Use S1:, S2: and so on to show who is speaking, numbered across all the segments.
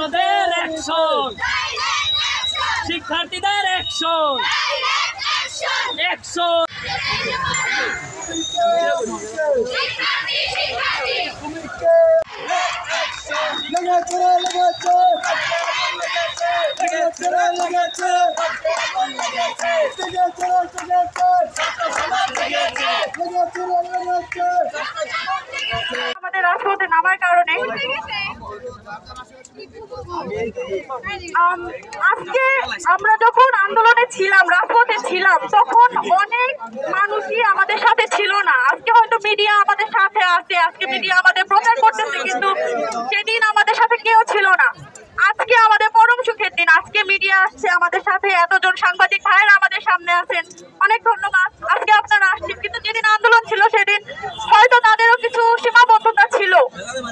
S1: ছাত্রদের অ্যাকশন, শিক্ষার্থীদের action, action.
S2: আমাদের রাজপথে নামার কারণে আজকে আমরা যখন আন্দোলনে ছিলাম, রাজপথে ছিলাম, তখন অনেক মানুষই আমাদের সাথে ছিল না। আজকে হয়তো মিডিয়া আমাদের সাথে আছে, আজকে মিডিয়া আমাদের প্রচার করতেছে, কিন্তু সেদিন আমাদের সাথে কেউ ছিল না। আজকে আমাদের পরম সুখের দিন, আজকে মিডিয়া আসছে আমাদের সাথে, এতজন সাংবাদিক ভাইয়েরা আমাদের সামনে আছেন, অনেক ধন্যবাদ। আজকে আপনারা আসছেন, কিন্তু যেদিন আন্দোলন ছিল সেদিন হয়তো তাদেরও কিছু সীমাবদ্ধতা ছিল,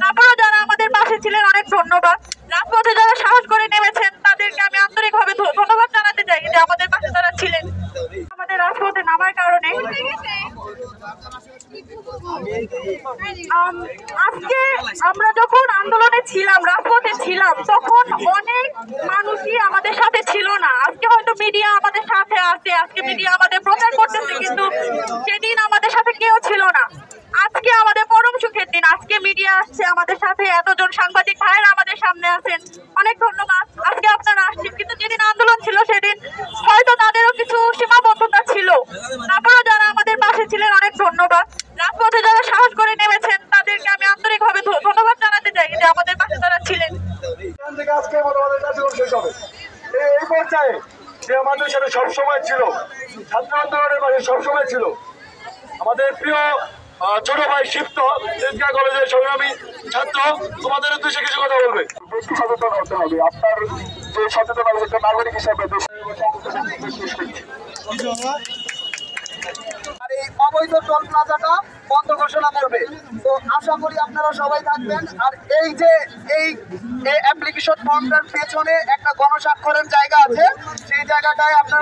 S2: তারপরেও যারা আমাদের পাশে ছিলেন অনেক ধন্যবাদ। রাজপথে যারা সাহস করে নেমেছেন তাদেরকে আমি আন্তরিকভাবে ধন্যবাদ জানাতে চাই যে আমাদের পাশে তারা ছিলেন। আমাদের রাজপথে নামার কারণে আজকে আমরা যখন আন্দোলনে ছিলাম, রাজপথে ছিলাম, তখন অনেক মানুষই আমাদের সাথে ছিল না। আজকে হয়তো মিডিয়া আমাদের সাথে আছে, আজকে মিডিয়া আমাদের প্রচার করতেছে, কিন্তু সেদিন আমাদের সাথে কেউ ছিল না। আজকে আমাদের পরম সুখের দিন, আজকে মিডিয়া আসছে আমাদের সাথে, এতজন সাংবাদিক ভাইয়েরা আমাদের সামনে আছেন, অনেক ধন্যবাদ। আজকে আপনারা আসছেন, কিন্তু যেদিন আন্দোলন ছিল সেদিন হয়তো তাদেরও কিছু সীমাবদ্ধতা ছিল, তারপরেও যারা আমাদের পাশে ছিলেন অনেক ধন্যবাদ। রাজপথে যারা সাহস করে নেমেছেন তাদেরকে আমি আন্তরিকভাবে ধন্যবাদ জানাতে চাই যে আমাদের পাশে তারা ছিলেন।
S3: এই পর্যায়ে যে আমাদের সাথে সবসময় ছিল, ছাত্র আন্দোলনের পাশে সবসময় ছিল আমাদের প্রিয় ছোট ভাই শিপ্ত, তেজগাঁ কলেজের সংগ্রামী ছাত্র। তোমাদের উদ্দেশ্যে কিছু কথা বলবে। বেশি সচেতন হতে হবে, আপনার যে সচেতন হবে একটা নাগরিক হিসাবে। আর এই অবৈধ টোল প্লাজাটা বন্ধ ঘোষণা করবে। তো আশা করি আপনারা সবাই থাকবেন। আর এই যে এই অ্যাপ্লিকেশন ফর্মটার পেছনে একটা গণস্বাক্ষরের জায়গা আছে, সেই জায়গাটায় আপনারা